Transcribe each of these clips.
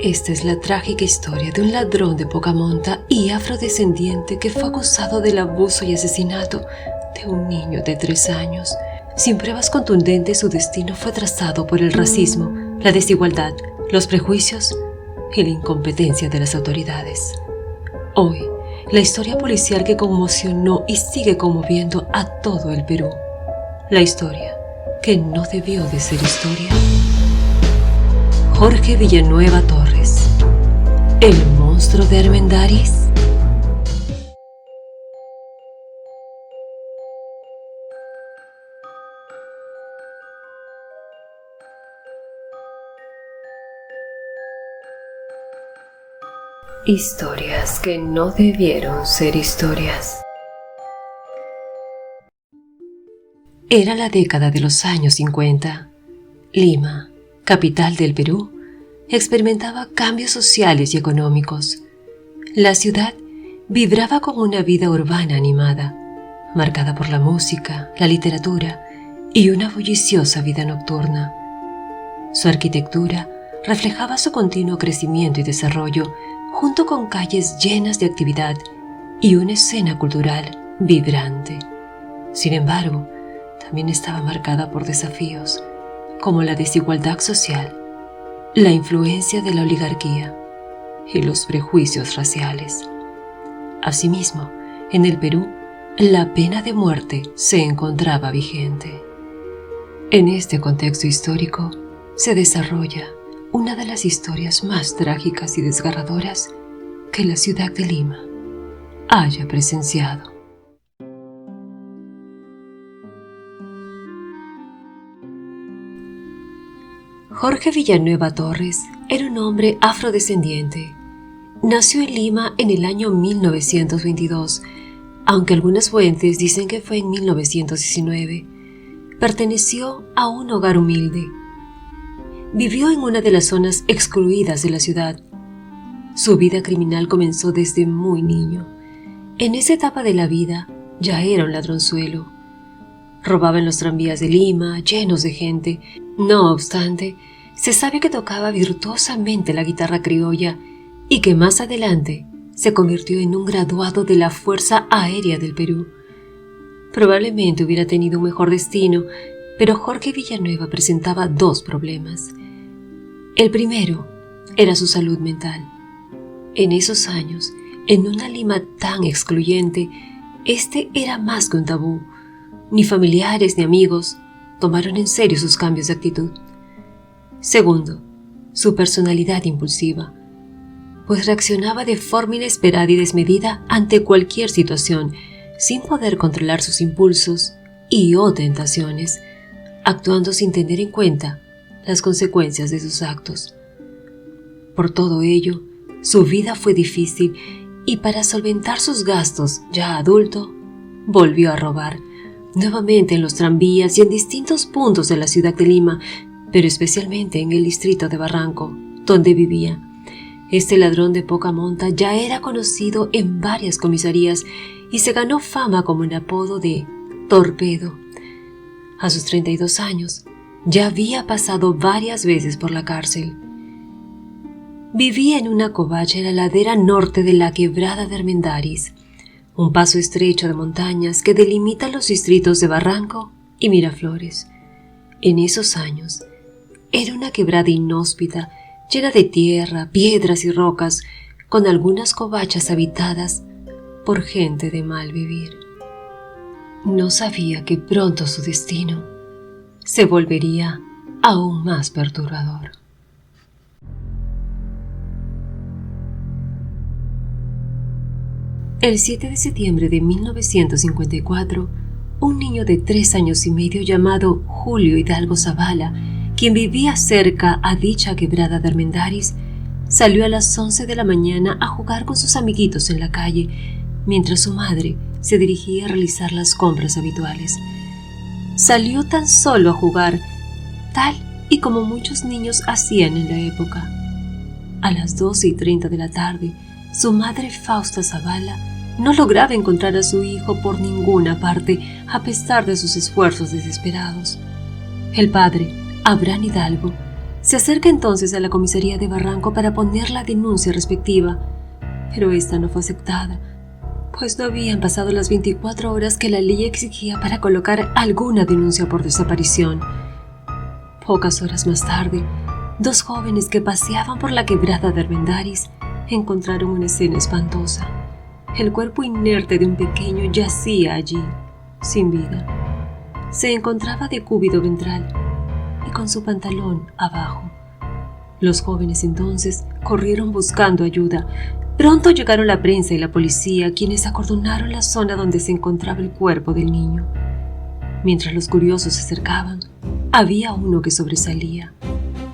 Esta es la trágica historia de un ladrón de poca monta y afrodescendiente que fue acusado del abuso y asesinato de un niño de 3 años. Sin pruebas contundentes, su destino fue trazado por el racismo, la desigualdad, los prejuicios y la incompetencia de las autoridades. Hoy, la historia policial que conmocionó y sigue conmoviendo a todo el Perú. La historia que no debió de ser historia. Jorge Villanueva Torres, el monstruo de Armendáriz. Historias que no debieron ser historias. Era la década de los años 50. Lima, capital del Perú, experimentaba cambios sociales y económicos. La ciudad vibraba con una vida urbana animada, marcada por la música, la literatura y una bulliciosa vida nocturna. Su arquitectura reflejaba su continuo crecimiento y desarrollo, junto con calles llenas de actividad y una escena cultural vibrante. Sin embargo, también estaba marcada por desafíos, como la desigualdad social, la influencia de la oligarquía y los prejuicios raciales. Asimismo, en el Perú, la pena de muerte se encontraba vigente. En este contexto histórico se desarrolla una de las historias más trágicas y desgarradoras que la ciudad de Lima haya presenciado. Jorge Villanueva Torres era un hombre afrodescendiente. Nació en Lima en el año 1922, aunque algunas fuentes dicen que fue en 1919. Perteneció a un hogar humilde. Vivió en una de las zonas excluidas de la ciudad. Su vida criminal comenzó desde muy niño. En esa etapa de la vida ya era un ladronzuelo. Robaba en los tranvías de Lima, llenos de gente. No obstante, se sabe que tocaba virtuosamente la guitarra criolla y que más adelante se convirtió en un graduado de la Fuerza Aérea del Perú. Probablemente hubiera tenido un mejor destino, pero Jorge Villanueva presentaba 2 problemas. El primero era su salud mental. En esos años, en una Lima tan excluyente, este era más que un tabú. Ni familiares ni amigos tomaron en serio sus cambios de actitud. Segundo, su personalidad impulsiva, pues reaccionaba de forma inesperada y desmedida ante cualquier situación, sin poder controlar sus impulsos y o tentaciones, actuando sin tener en cuenta las consecuencias de sus actos. Por todo ello, su vida fue difícil y para solventar sus gastos, ya adulto, volvió a robar, nuevamente en los tranvías y en distintos puntos de la ciudad de Lima, pero especialmente en el distrito de Barranco, donde vivía. Este ladrón de poca monta ya era conocido en varias comisarías y se ganó fama como el apodo de Torpedo. A sus 32 años, ya había pasado varias veces por la cárcel. Vivía en una covacha en la ladera norte de la quebrada de Armendáriz, un paso estrecho de montañas que delimita los distritos de Barranco y Miraflores. En esos años, era una quebrada inhóspita, llena de tierra, piedras y rocas, con algunas covachas habitadas por gente de mal vivir. No sabía que pronto su destino se volvería aún más perturbador. El 7 de septiembre de 1954, un niño de 3 años y medio llamado Julio Hidalgo Zavala, quien vivía cerca a dicha quebrada de Armendáriz, salió a las 11 de la mañana a jugar con sus amiguitos en la calle, mientras su madre se dirigía a realizar las compras habituales. Salió tan solo a jugar, tal y como muchos niños hacían en la época. A las 12:30 de la tarde, su madre Fausta Zavala no lograba encontrar a su hijo por ninguna parte, a pesar de sus esfuerzos desesperados. El padre, Abraham Hidalgo, Se acerca entonces a la comisaría de Barranco para poner la denuncia respectiva, pero esta no fue aceptada, pues no habían pasado las 24 horas que la ley exigía para colocar alguna denuncia por desaparición. Pocas horas más tarde, dos jóvenes que paseaban por la quebrada de Armendáriz encontraron una escena espantosa. El cuerpo inerte de un pequeño yacía allí, sin vida. Se encontraba decúbito ventral y con su pantalón abajo. Los jóvenes entonces corrieron buscando ayuda. Pronto llegaron la prensa y la policía, quienes acordonaron la zona donde se encontraba el cuerpo del niño. Mientras los curiosos se acercaban, había uno que sobresalía.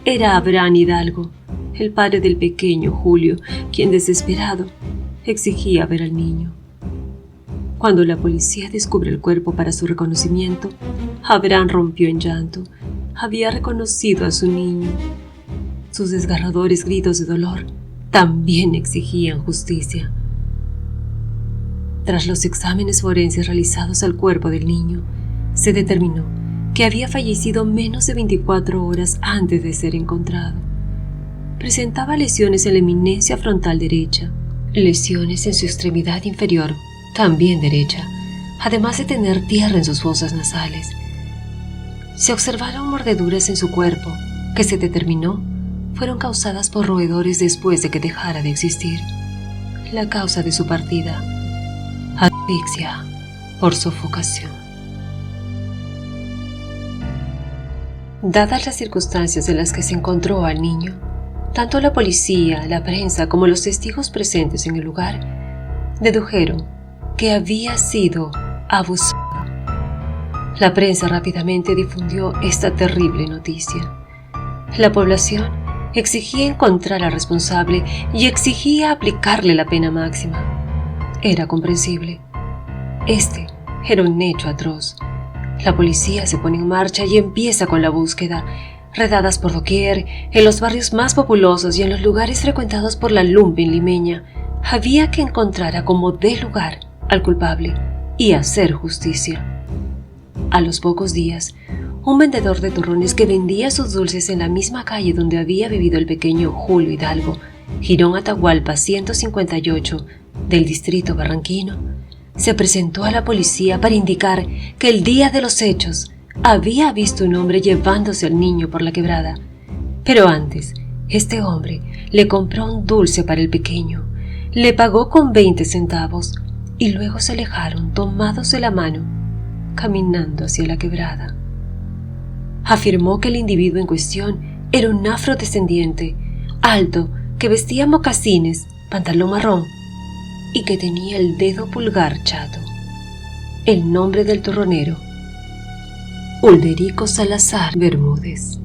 Era Abraham Hidalgo, el padre del pequeño Julio, quien desesperado exigía ver al niño. Cuando la policía descubre el cuerpo para su reconocimiento, Abraham rompió en llanto. Había reconocido a su niño. Sus desgarradores gritos de dolor también exigían justicia. Tras los exámenes forenses realizados al cuerpo del niño, se determinó que había fallecido menos de 24 horas antes de ser encontrado. Presentaba lesiones en la eminencia frontal derecha, lesiones en su extremidad inferior, también derecha, además de tener tierra en sus fosas nasales. Se observaron mordeduras en su cuerpo, que se determinó fueron causadas por roedores después de que dejara de existir. La causa de su partida: asfixia por sofocación. Dadas las circunstancias en las que se encontró al niño, tanto la policía, la prensa como los testigos presentes en el lugar dedujeron que había sido abusado. La prensa rápidamente difundió esta terrible noticia. La población exigía encontrar al responsable y exigía aplicarle la pena máxima. Era comprensible. Este era un hecho atroz. La policía se pone en marcha y empieza con la búsqueda. Redadas por doquier, en los barrios más populosos y en los lugares frecuentados por la lumpen limeña, había que encontrar a como dé lugar al culpable y hacer justicia. A los pocos días, un vendedor de turrones que vendía sus dulces en la misma calle donde había vivido el pequeño Julio Hidalgo, Jirón Atahualpa 158 del distrito barranquino, se presentó a la policía para indicar que el día de los hechos había visto un hombre llevándose al niño por la quebrada. Pero antes, este hombre le compró un dulce para el pequeño, le pagó con 20 centavos y luego se alejaron tomados de la mano, caminando hacia la quebrada. Afirmó que el individuo en cuestión era un afrodescendiente, alto, que vestía mocasines, pantalón marrón y que tenía el dedo pulgar chato. El nombre del turronero: Ulderico Salazar Bermúdez.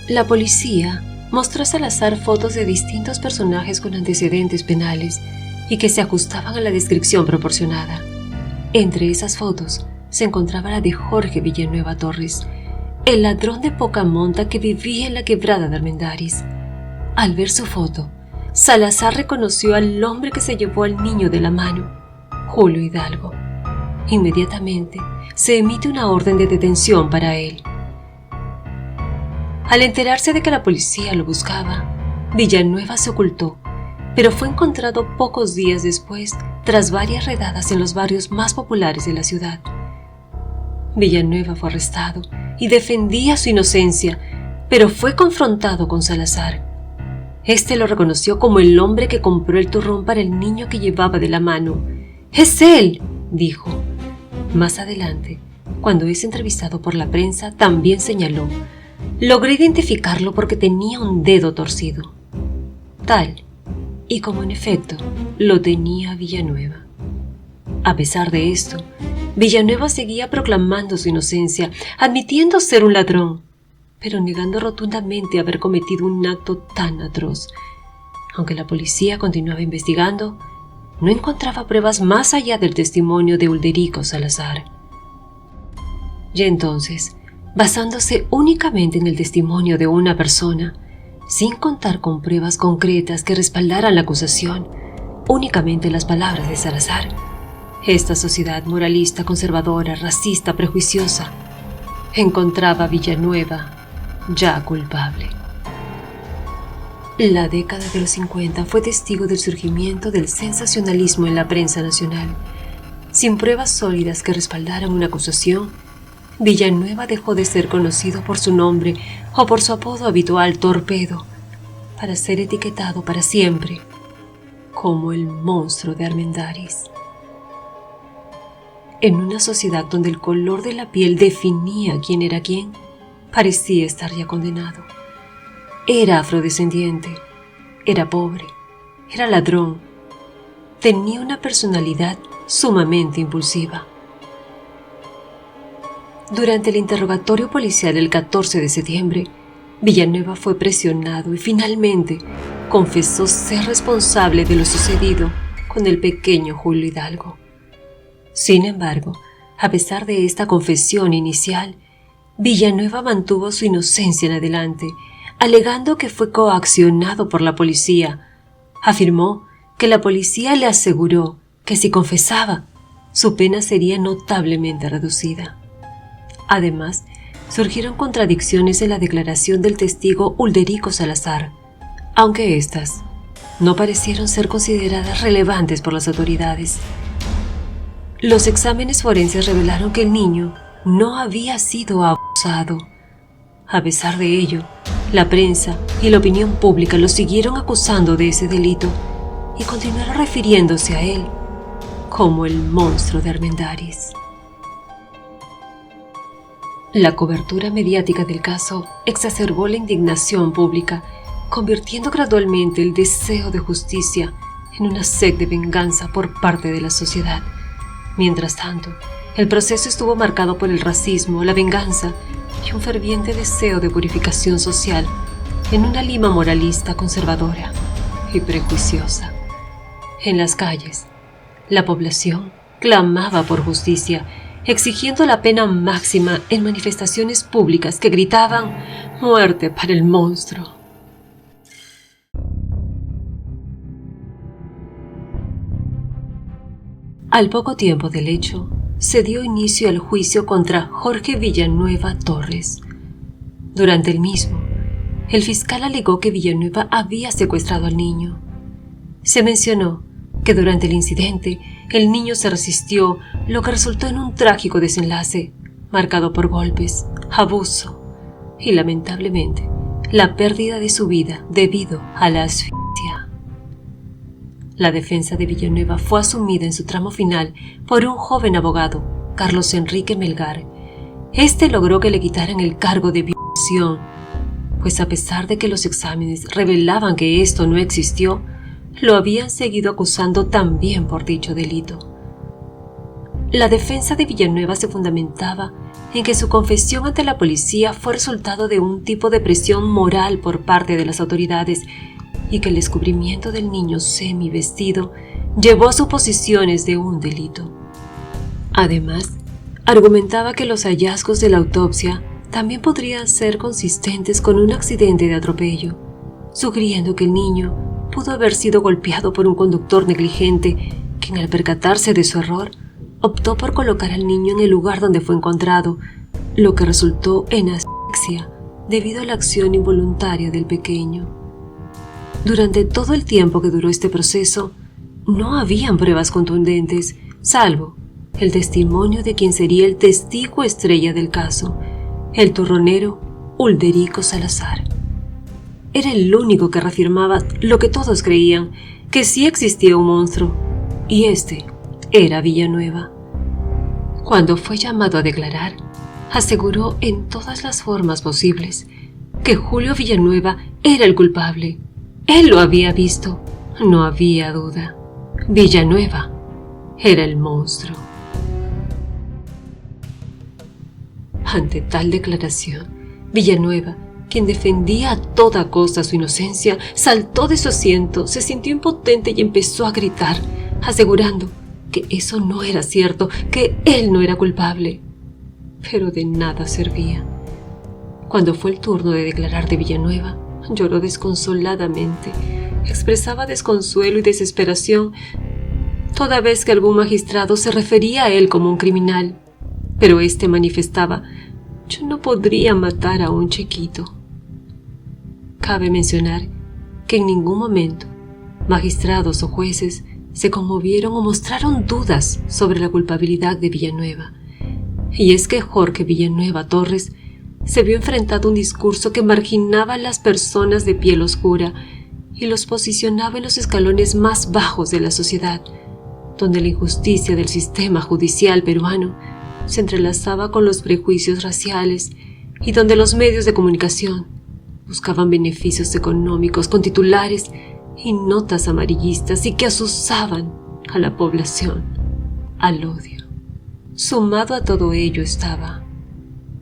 La policía mostró a Salazar fotos de distintos personajes con antecedentes penales y que se ajustaban a la descripción proporcionada. Entre esas fotos se encontraba la de Jorge Villanueva Torres, el ladrón de poca monta que vivía en la quebrada de Armendáriz. Al ver su foto, Salazar reconoció al hombre que se llevó al niño de la mano, Julio Hidalgo. Inmediatamente se emite una orden de detención para él. Al enterarse de que la policía lo buscaba, Villanueva se ocultó, pero fue encontrado pocos días después tras varias redadas en los barrios más populares de la ciudad. Villanueva fue arrestado y defendía su inocencia, pero fue confrontado con Salazar. Este lo reconoció como el hombre que compró el turrón para el niño que llevaba de la mano. «¡Es él!», dijo. Más adelante, cuando es entrevistado por la prensa, también señaló: «Logré identificarlo porque tenía un dedo torcido». Tal y como en efecto lo tenía Villanueva. A pesar de esto, Villanueva seguía proclamando su inocencia, admitiendo ser un ladrón, pero negando rotundamente haber cometido un acto tan atroz. Aunque la policía continuaba investigando, no encontraba pruebas más allá del testimonio de Ulderico Salazar. Ya entonces, basándose únicamente en el testimonio de una persona, sin contar con pruebas concretas que respaldaran la acusación, únicamente las palabras de Salazar, esta sociedad moralista, conservadora, racista, prejuiciosa, encontraba a Villanueva ya culpable. La década de los 50 fue testigo del surgimiento del sensacionalismo en la prensa nacional. Sin pruebas sólidas que respaldaran una acusación, Villanueva dejó de ser conocido por su nombre o por su apodo habitual Torpedo, para ser etiquetado para siempre como el monstruo de Armendáriz. En una sociedad donde el color de la piel definía quién era quién, parecía estar ya condenado. Era afrodescendiente, era pobre, era ladrón, tenía una personalidad sumamente impulsiva. Durante el interrogatorio policial del 14 de septiembre, Villanueva fue presionado y finalmente confesó ser responsable de lo sucedido con el pequeño Julio Hidalgo. Sin embargo, a pesar de esta confesión inicial, Villanueva mantuvo su inocencia en adelante, alegando que fue coaccionado por la policía. Afirmó que la policía le aseguró que si confesaba, su pena sería notablemente reducida. Además, surgieron contradicciones en la declaración del testigo Ulderico Salazar, aunque éstas no parecieron ser consideradas relevantes por las autoridades. Los exámenes forenses revelaron que el niño no había sido abusado. A pesar de ello, la prensa y la opinión pública lo siguieron acusando de ese delito y continuaron refiriéndose a él como el monstruo de Armendáriz. La cobertura mediática del caso exacerbó la indignación pública, convirtiendo gradualmente el deseo de justicia en una sed de venganza por parte de la sociedad. Mientras tanto, el proceso estuvo marcado por el racismo, la venganza y un ferviente deseo de purificación social en una Lima moralista, conservadora y prejuiciosa. En las calles, la población clamaba por justicia, exigiendo la pena máxima en manifestaciones públicas que gritaban «Muerte para el monstruo». Al poco tiempo del hecho, se dio inicio al juicio contra Jorge Villanueva Torres. Durante el mismo, el fiscal alegó que Villanueva había secuestrado al niño. Se mencionó que durante el incidente, el niño se resistió, lo que resultó en un trágico desenlace, marcado por golpes, abuso y, lamentablemente, la pérdida de su vida debido a la asfixia. La defensa de Villanueva fue asumida en su tramo final por un joven abogado, Carlos Enrique Melgar. Este logró que le quitaran el cargo de violación, pues a pesar de que los exámenes revelaban que esto no existió, lo habían seguido acusando también por dicho delito. La defensa de Villanueva se fundamentaba en que su confesión ante la policía fue resultado de un tipo de presión moral por parte de las autoridades y que el descubrimiento del niño semivestido llevó a suposiciones de un delito. Además, argumentaba que los hallazgos de la autopsia también podrían ser consistentes con un accidente de atropello, sugiriendo que el niño pudo haber sido golpeado por un conductor negligente, quien al percatarse de su error, optó por colocar al niño en el lugar donde fue encontrado, lo que resultó en asfixia debido a la acción involuntaria del pequeño. Durante todo el tiempo que duró este proceso, no habían pruebas contundentes, salvo el testimonio de quien sería el testigo estrella del caso, el turronero Ulderico Salazar. Era el único que reafirmaba lo que todos creían, que sí existía un monstruo, y este era Villanueva. Cuando fue llamado a declarar, aseguró en todas las formas posibles que Julio Villanueva era el culpable. Él lo había visto, no había duda. Villanueva era el monstruo. Ante tal declaración, Villanueva, quien defendía a toda costa su inocencia, saltó de su asiento, se sintió impotente y empezó a gritar, asegurando que eso no era cierto, que él no era culpable. Pero de nada servía. Cuando fue el turno de declarar de Villanueva, lloró desconsoladamente, expresaba desconsuelo y desesperación toda vez que algún magistrado se refería a él como un criminal, pero éste manifestaba: «Yo no podría matar a un chiquito, Cabe mencionar que en ningún momento magistrados o jueces se conmovieron o mostraron dudas sobre la culpabilidad de Villanueva. Y es que Jorge Villanueva Torres se vio enfrentado a un discurso que marginaba a las personas de piel oscura y los posicionaba en los escalones más bajos de la sociedad, donde la injusticia del sistema judicial peruano se entrelazaba con los prejuicios raciales y donde los medios de comunicación buscaban beneficios económicos con titulares y notas amarillistas y que asusaban a la población al odio. Sumado a todo ello estaba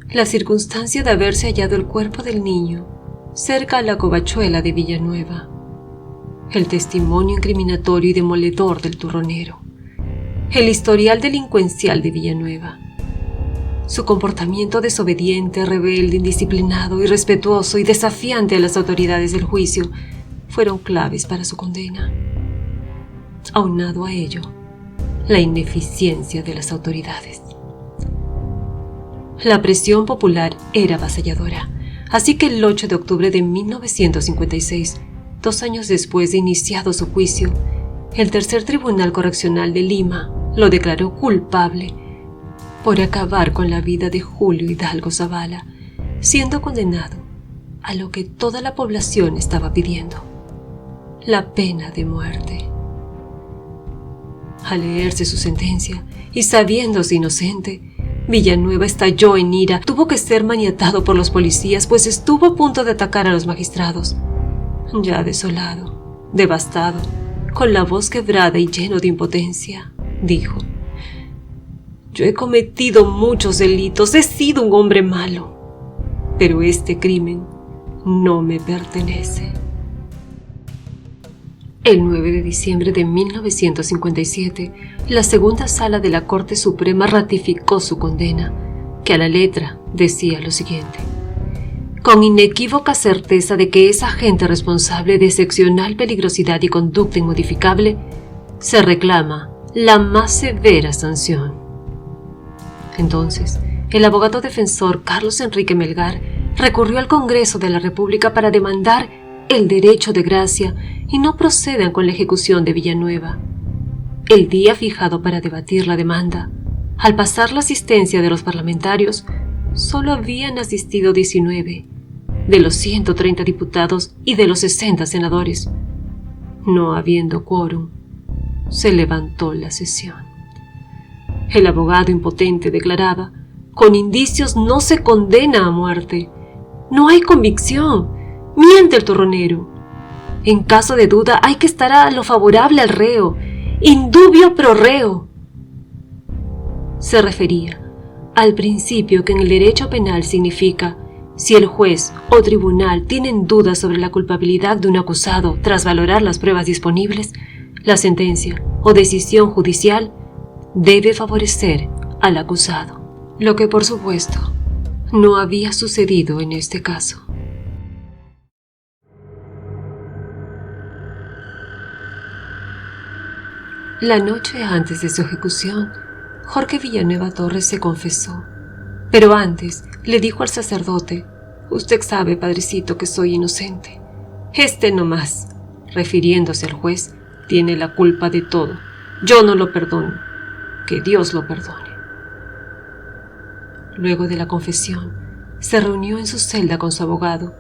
la circunstancia de haberse hallado el cuerpo del niño cerca a la covachuela de Villanueva, el testimonio incriminatorio y demoledor del turronero, el historial delincuencial de Villanueva, su comportamiento desobediente, rebelde, indisciplinado, irrespetuoso y desafiante a las autoridades del juicio fueron claves para su condena. Aunado a ello, la ineficiencia de las autoridades. La presión popular era avasalladora, así que el 8 de octubre de 1956, 2 años después de iniciado su juicio, el Tercer Tribunal Correccional de Lima lo declaró culpable por acabar con la vida de Julio Hidalgo Zavala, siendo condenado a lo que toda la población estaba pidiendo: la pena de muerte. Al leerse su sentencia y sabiéndose inocente, Villanueva estalló en ira. Tuvo que ser maniatado por los policías, pues estuvo a punto de atacar a los magistrados. Ya desolado, devastado, con la voz quebrada y lleno de impotencia, dijo: «Yo he cometido muchos delitos, he sido un hombre malo, pero este crimen no me pertenece». El 9 de diciembre de 1957, la segunda sala de la Corte Suprema ratificó su condena, que a la letra decía lo siguiente: «Con inequívoca certeza de que es agente responsable de excepcional peligrosidad y conducta inmodificable, se reclama la más severa sanción». Entonces, el abogado defensor Carlos Enrique Melgar recurrió al Congreso de la República para demandar el derecho de gracia y no procedan con la ejecución de Villanueva. El día fijado para debatir la demanda, al pasar la asistencia de los parlamentarios, solo habían asistido 19 de los 130 diputados y de los 60 senadores. No habiendo quórum, se levantó la sesión. El abogado impotente declaraba: «Con indicios no se condena a muerte. No hay convicción. Miente el turronero. En caso de duda hay que estar a lo favorable al reo. Indubio pro reo». Se refería al principio que en el derecho penal significa: si el juez o tribunal tienen dudas sobre la culpabilidad de un acusado tras valorar las pruebas disponibles, la sentencia o decisión judicial debe favorecer al acusado, lo que por supuesto no había sucedido en este caso. La noche antes de su ejecución, Jorge Villanueva Torres se confesó, pero antes le dijo al sacerdote: «Usted sabe, padrecito, que soy inocente. Este no más», refiriéndose al juez, «tiene la culpa de todo. Yo no lo perdono. Que Dios lo perdone». Luego de la confesión, se reunió en su celda con su abogado,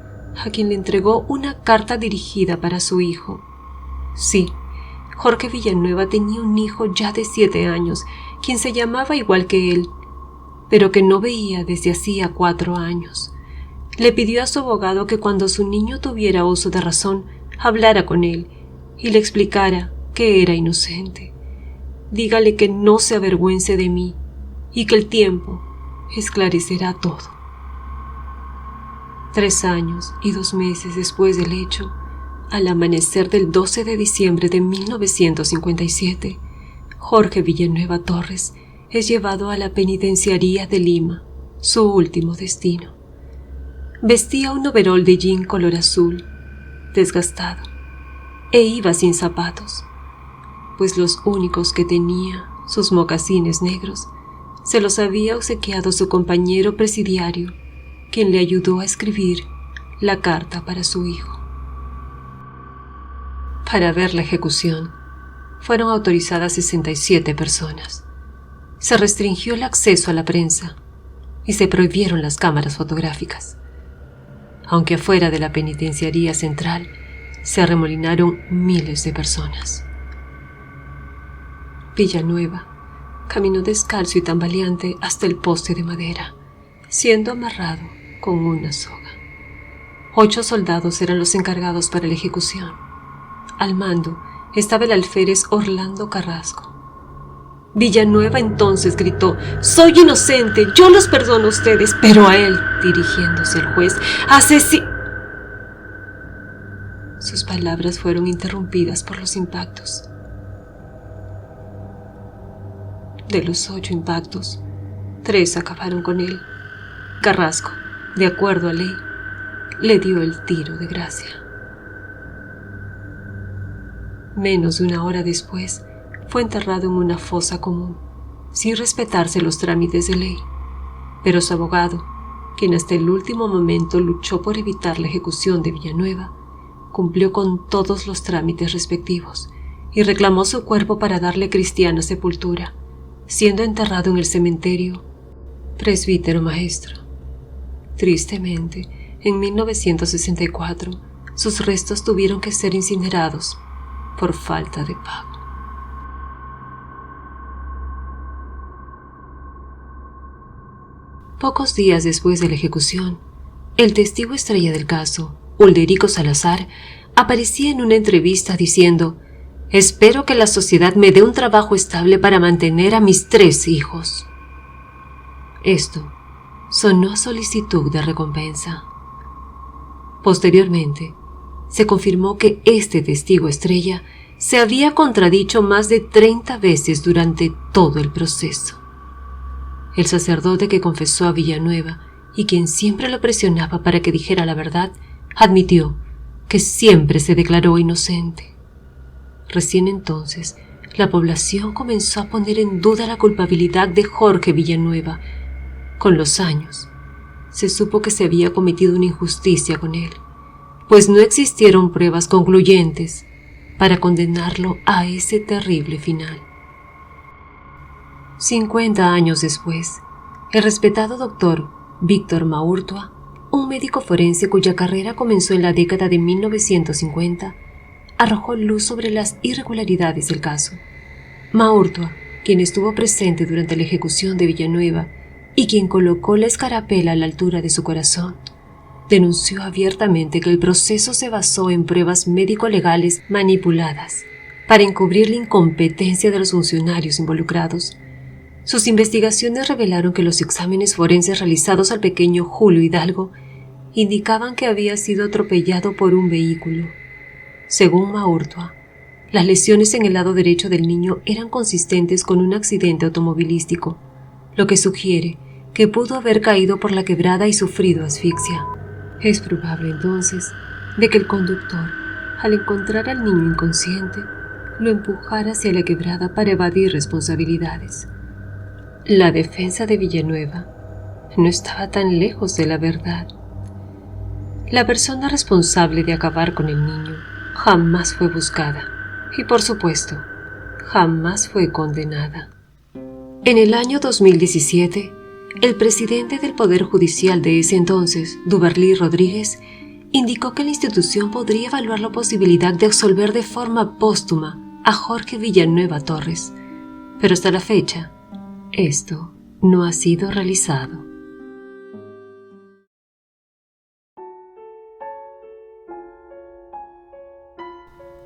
a quien le entregó una carta dirigida para su hijo. Sí, Jorge Villanueva tenía un hijo ya de 7 años, quien se llamaba igual que él, pero que no veía desde hacía 4 años. Le pidió a su abogado que cuando su niño tuviera uso de razón, hablara con él y le explicara que era inocente. «Dígale que no se avergüence de mí y que el tiempo esclarecerá todo». 3 años y 2 meses después del hecho, al amanecer del 12 de diciembre de 1957, Jorge Villanueva Torres es llevado a la penitenciaría de Lima, su último destino. Vestía un overol de jean color azul, desgastado, e iba sin zapatos, pues los únicos que tenía, sus mocasines negros, se los había obsequiado su compañero presidiario, quien le ayudó a escribir la carta para su hijo. Para ver la ejecución, fueron autorizadas 67 personas. Se restringió el acceso a la prensa y se prohibieron las cámaras fotográficas. Aunque afuera de la penitenciaría central se arremolinaron miles de personas. Villanueva caminó descalzo y tambaleante hasta el poste de madera, siendo amarrado con una soga. 8 soldados eran los encargados para la ejecución. Al mando estaba el alférez Orlando Carrasco. Villanueva entonces gritó: «¡Soy inocente! ¡Yo los perdono a ustedes!». Pero a él, dirigiéndose al juez, sus palabras fueron interrumpidas por los impactos. De los 8 impactos, 3 acabaron con él. Carrasco, de acuerdo a ley, le dio el tiro de gracia. Menos de una hora después, fue enterrado en una fosa común, sin respetarse los trámites de ley. Pero su abogado, quien hasta el último momento luchó por evitar la ejecución de Villanueva, cumplió con todos los trámites respectivos y reclamó su cuerpo para darle cristiana sepultura, siendo enterrado en el cementerio Presbítero Maestro. Tristemente, en 1964, sus restos tuvieron que ser incinerados por falta de pago. Pocos días después de la ejecución, el testigo estrella del caso, Ulderico Salazar, aparecía en una entrevista diciendo: «Espero que la sociedad me dé un trabajo estable para mantener a mis 3 hijos». Esto sonó a solicitud de recompensa. Posteriormente, se confirmó que este testigo estrella se había contradicho más de 30 veces durante todo el proceso. El sacerdote que confesó a Villanueva y quien siempre lo presionaba para que dijera la verdad, admitió que siempre se declaró inocente. Recién entonces, la población comenzó a poner en duda la culpabilidad de Jorge Villanueva. Con los años, se supo que se había cometido una injusticia con él, pues no existieron pruebas concluyentes para condenarlo a ese terrible final. 50 años después, el respetado doctor Víctor Maurtua, un médico forense cuya carrera comenzó en la década de 1950, arrojó luz sobre las irregularidades del caso. Maurtua, quien estuvo presente durante la ejecución de Villanueva y quien colocó la escarapela a la altura de su corazón, denunció abiertamente que el proceso se basó en pruebas médico-legales manipuladas para encubrir la incompetencia de los funcionarios involucrados. Sus investigaciones revelaron que los exámenes forenses realizados al pequeño Julio Hidalgo indicaban que había sido atropellado por un vehículo. Según Maurtua, las lesiones en el lado derecho del niño eran consistentes con un accidente automovilístico, lo que sugiere que pudo haber caído por la quebrada y sufrido asfixia. Es probable entonces de que el conductor, al encontrar al niño inconsciente, lo empujara hacia la quebrada para evadir responsabilidades. La defensa de Villanueva no estaba tan lejos de la verdad. La persona responsable de acabar con el niño jamás fue buscada y, por supuesto, jamás fue condenada. En el año 2017, el presidente del Poder Judicial de ese entonces, Duberlí Rodríguez, indicó que la institución podría evaluar la posibilidad de absolver de forma póstuma a Jorge Villanueva Torres, pero hasta la fecha, esto no ha sido realizado.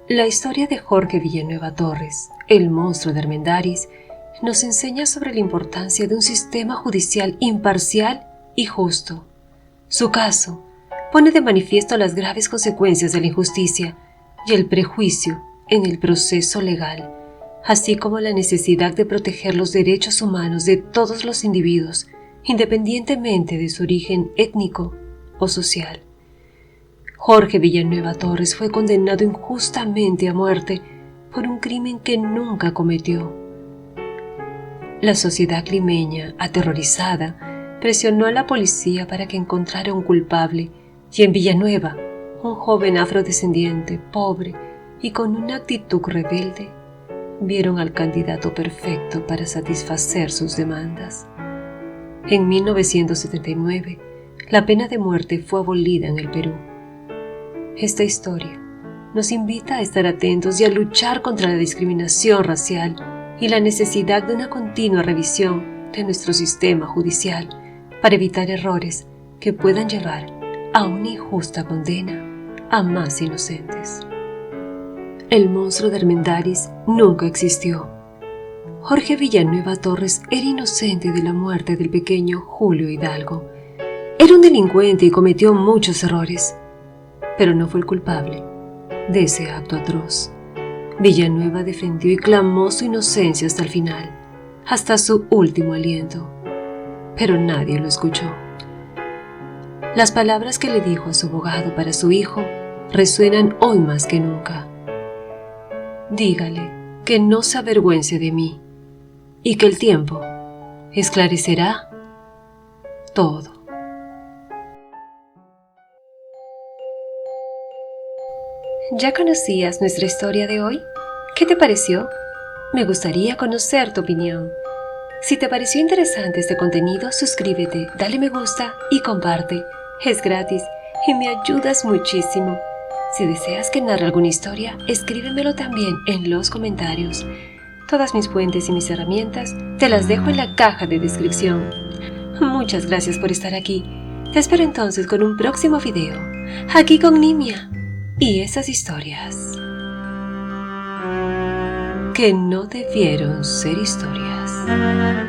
La historia de Jorge Villanueva Torres, el monstruo de Armendáriz, nos enseña sobre la importancia de un sistema judicial imparcial y justo. Su caso pone de manifiesto las graves consecuencias de la injusticia y el prejuicio en el proceso legal, así como la necesidad de proteger los derechos humanos de todos los individuos, independientemente de su origen étnico o social. Jorge Villanueva Torres fue condenado injustamente a muerte por un crimen que nunca cometió. La sociedad limeña, aterrorizada, presionó a la policía para que encontrara un culpable, Y en Villanueva, un joven afrodescendiente, pobre y con una actitud rebelde, vieron al candidato perfecto para satisfacer sus demandas. En 1979, la pena de muerte fue abolida en el Perú. Esta historia nos invita a estar atentos y a luchar contra la discriminación racial y la necesidad de una continua revisión de nuestro sistema judicial para evitar errores que puedan llevar a una injusta condena a más inocentes. El monstruo de Armendáriz nunca existió. Jorge Villanueva Torres era inocente de la muerte del pequeño Julio Hidalgo. Era un delincuente y cometió muchos errores, pero no fue el culpable de ese acto atroz. Villanueva defendió y clamó su inocencia hasta el final, hasta su último aliento, pero nadie lo escuchó. Las palabras que le dijo a su abogado para su hijo resuenan hoy más que nunca. Dígale que no se avergüence de mí y que el tiempo esclarecerá todo. ¿Ya conocías nuestra historia de hoy? ¿Qué te pareció? Me gustaría conocer tu opinión. Si te pareció interesante este contenido, suscríbete, dale me gusta y comparte. Es gratis y me ayudas muchísimo. Si deseas que narre alguna historia, escríbemelo también en los comentarios. Todas mis fuentes y mis herramientas te las dejo en la caja de descripción. Muchas gracias por estar aquí. Te espero entonces con un próximo video, aquí con Nimia y esas historias que no debieron ser historias.